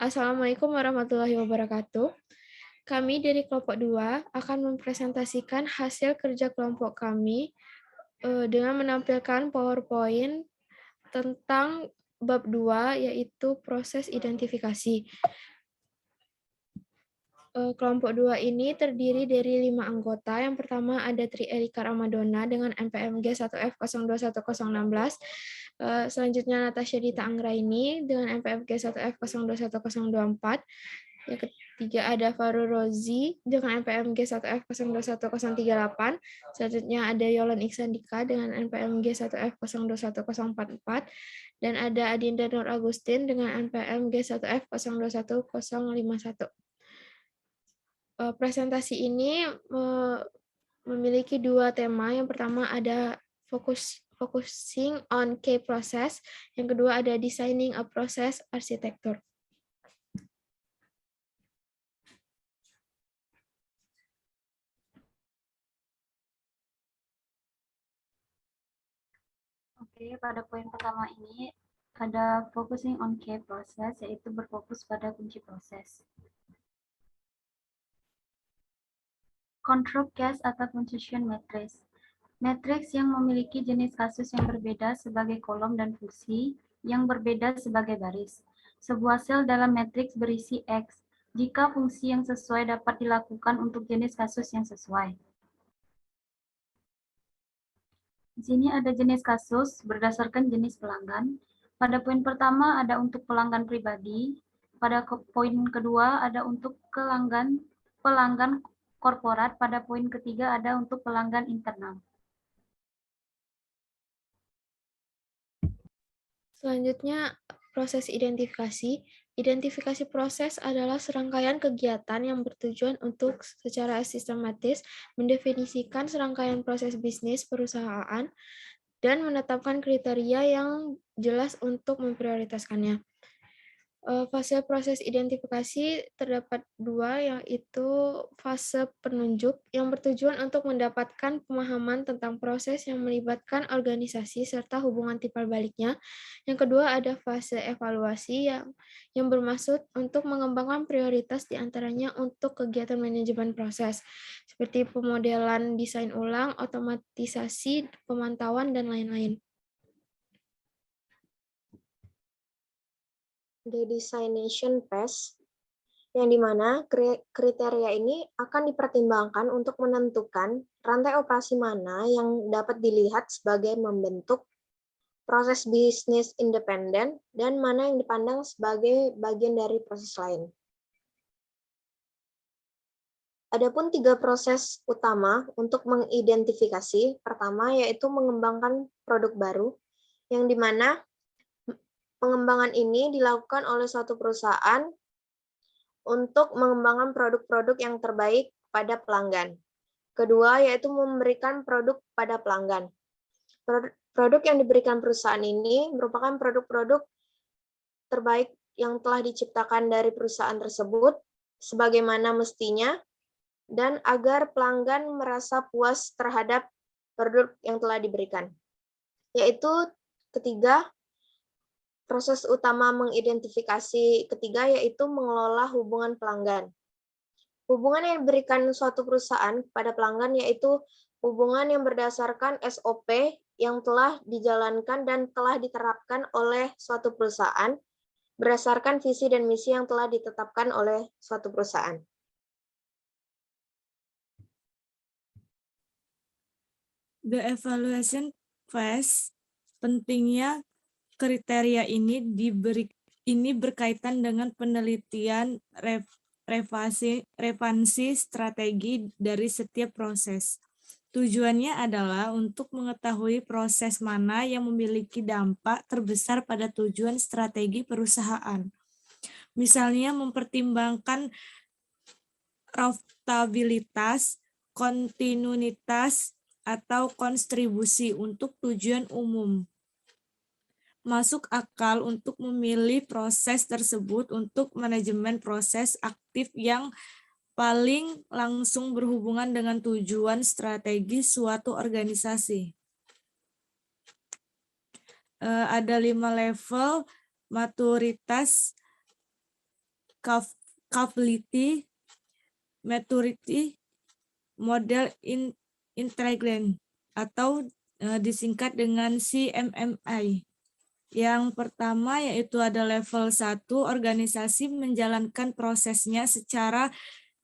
Assalamualaikum warahmatullahi wabarakatuh. Kami dari kelompok 2 akan mempresentasikan hasil kerja kelompok kami dengan menampilkan PowerPoint tentang bab 2, yaitu proses identifikasi. Kelompok 2 ini terdiri dari 5 anggota. Yang pertama ada Tri Erika Ramadona dengan NPMG 1F021016. Selanjutnya Natasha Dita Anggraini dengan NPMG 1F021024. Yang ketiga ada Faru Rozi dengan NPMG 1F021038. Selanjutnya ada Yolan Iksandika dengan NPMG 1F021044. Dan ada Adinda Nur Agustin dengan NPMG 1F021051. Presentasi ini memiliki dua tema. Yang pertama ada focusing on key process. Yang kedua ada designing a process architecture. Oke, pada poin pertama ini ada focusing on key process, yaitu berfokus pada kunci proses. Control case atau conclusion matrix. Matriks yang memiliki jenis kasus yang berbeda sebagai kolom dan fungsi yang berbeda sebagai baris. Sebuah sel dalam matriks berisi X jika fungsi yang sesuai dapat dilakukan untuk jenis kasus yang sesuai. Di sini ada jenis kasus berdasarkan jenis pelanggan. Pada poin pertama ada untuk pelanggan pribadi. Pada poin kedua ada untuk pelanggan korporat. Pada poin ketiga ada untuk pelanggan internal. Selanjutnya, proses identifikasi. Identifikasi proses adalah serangkaian kegiatan yang bertujuan untuk secara sistematis mendefinisikan serangkaian proses bisnis perusahaan dan menetapkan kriteria yang jelas untuk memprioritaskannya. Fase proses identifikasi terdapat dua, yaitu fase penunjuk yang bertujuan untuk mendapatkan pemahaman tentang proses yang melibatkan organisasi serta hubungan timbal baliknya. Yang kedua ada fase evaluasi yang bermaksud untuk mengembangkan prioritas diantaranya untuk kegiatan manajemen proses, seperti pemodelan desain ulang, otomatisasi, pemantauan, dan lain-lain. The designation phase, yang dimana kriteria ini akan dipertimbangkan untuk menentukan rantai operasi mana yang dapat dilihat sebagai membentuk proses bisnis independen dan mana yang dipandang sebagai bagian dari proses lain. Adapun 3 proses utama untuk mengidentifikasi. Pertama yaitu mengembangkan produk baru, yang dimana pengembangan ini dilakukan oleh suatu perusahaan untuk mengembangkan produk-produk yang terbaik pada pelanggan. Kedua, yaitu memberikan produk pada pelanggan. Produk yang diberikan perusahaan ini merupakan produk-produk terbaik yang telah diciptakan dari perusahaan tersebut sebagaimana mestinya, dan agar pelanggan merasa puas terhadap produk yang telah diberikan. Yaitu ketiga, proses utama mengidentifikasi ketiga yaitu mengelola hubungan pelanggan. Hubungan yang diberikan suatu perusahaan kepada pelanggan yaitu hubungan yang berdasarkan SOP yang telah dijalankan dan telah diterapkan oleh suatu perusahaan berdasarkan visi dan misi yang telah ditetapkan oleh suatu perusahaan. The evaluation phase, pentingnya kriteria ini berkaitan dengan penelitian relevansi strategi dari setiap proses. Tujuannya adalah untuk mengetahui proses mana yang memiliki dampak terbesar pada tujuan strategi perusahaan. Misalnya mempertimbangkan profitabilitas, kontinuitas, atau kontribusi untuk tujuan umum. Masuk akal untuk memilih proses tersebut untuk manajemen proses aktif yang paling langsung berhubungan dengan tujuan strategi suatu organisasi. Ada 5 level maturitas capability, maturity, model intelligence atau disingkat dengan CMMI. Yang pertama yaitu ada level 1, organisasi menjalankan prosesnya secara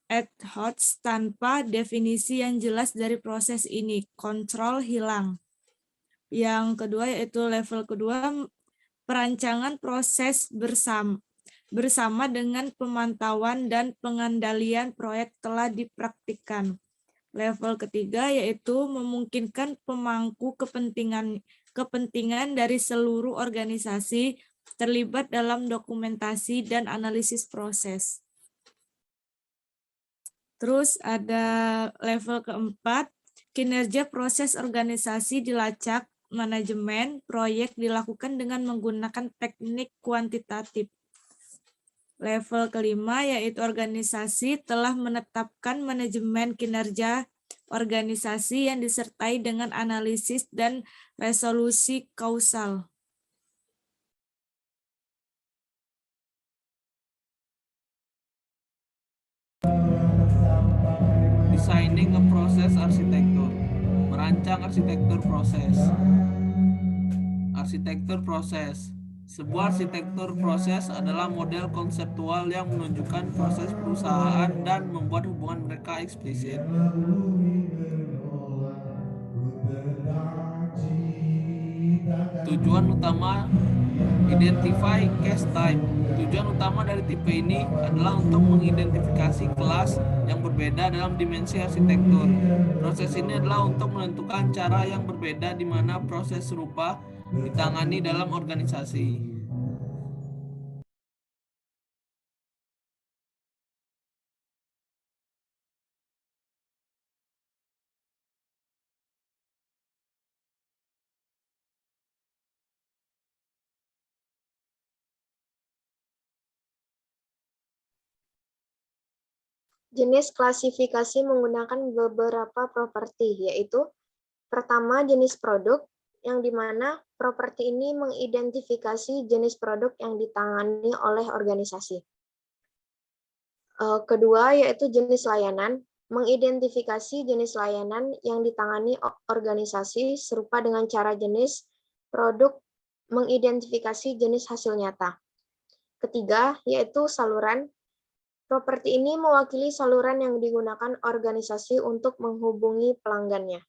ad hoc tanpa definisi yang jelas dari proses ini, kontrol hilang. Yang kedua yaitu level kedua, perancangan proses bersama dengan pemantauan dan pengendalian proyek telah dipraktikkan. Level ketiga yaitu memungkinkan pemangku kepentingan dari seluruh organisasi terlibat dalam dokumentasi dan analisis proses. Terus ada level keempat, kinerja proses organisasi dilacak, manajemen proyek dilakukan dengan menggunakan teknik kuantitatif. Level kelima yaitu organisasi telah menetapkan manajemen kinerja organisasi yang disertai dengan analisis dan resolusi kausal. Designing a process arsitektur, merancang arsitektur proses. Arsitektur proses. Sebuah arsitektur proses adalah model konseptual yang menunjukkan proses perusahaan dan membuat hubungan mereka eksplisit. Tujuan utama identify case type. Tujuan utama dari tipe ini adalah untuk mengidentifikasi kelas yang berbeda dalam dimensi arsitektur. Proses ini adalah untuk menentukan cara yang berbeda di mana proses serupa ditangani dalam organisasi. Jenis klasifikasi menggunakan beberapa properti, yaitu pertama jenis produk, yang dimana properti ini mengidentifikasi jenis produk yang ditangani oleh organisasi. Kedua yaitu jenis layanan, mengidentifikasi jenis layanan yang ditangani organisasi serupa dengan cara jenis produk mengidentifikasi jenis hasil nyata. Ketiga yaitu saluran. Properti ini mewakili saluran yang digunakan organisasi untuk menghubungi pelanggannya.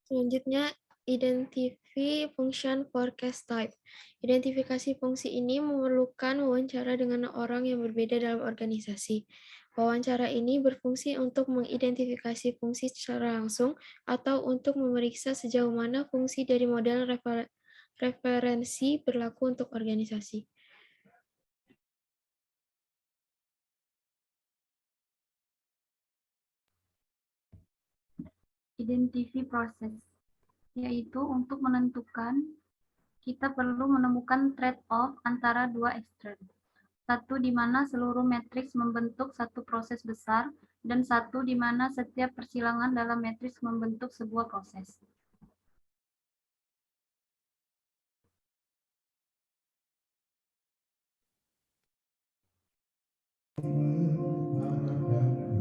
Selanjutnya, identify function for case type. Identifikasi fungsi ini memerlukan wawancara dengan orang yang berbeda dalam organisasi. Wawancara ini berfungsi untuk mengidentifikasi fungsi secara langsung atau untuk memeriksa sejauh mana fungsi dari model referensi berlaku untuk organisasi. Identify proses, yaitu untuk menentukan kita perlu menemukan trade-off antara dua ekstrem. Satu di mana seluruh matriks membentuk satu proses besar, dan satu di mana setiap persilangan dalam matriks membentuk sebuah proses.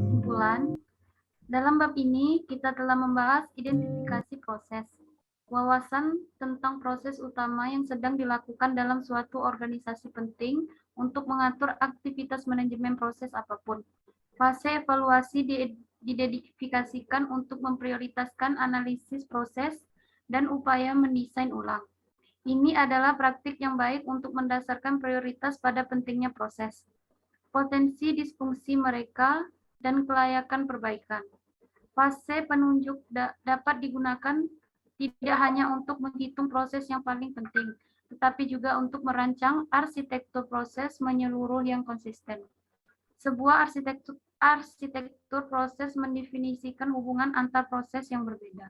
Kesimpulan, dalam bab ini kita telah membahas identifikasi proses, wawasan tentang proses utama yang sedang dilakukan dalam suatu organisasi penting untuk mengatur aktivitas manajemen proses apapun. Fase evaluasi diidentifikasikan untuk memprioritaskan analisis proses dan upaya mendesain ulang. Ini adalah praktik yang baik untuk mendasarkan prioritas pada pentingnya proses, potensi disfungsi mereka, dan kelayakan perbaikan. Fase penunjuk dapat digunakan tidak hanya untuk menghitung proses yang paling penting, tetapi juga untuk merancang arsitektur proses menyeluruh yang konsisten. Sebuah arsitektur proses mendefinisikan hubungan antar proses yang berbeda.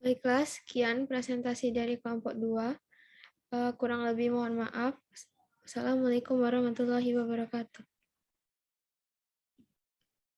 Baiklah, sekian presentasi dari kelompok 2. Kurang lebih mohon maaf. Assalamualaikum warahmatullahi wabarakatuh.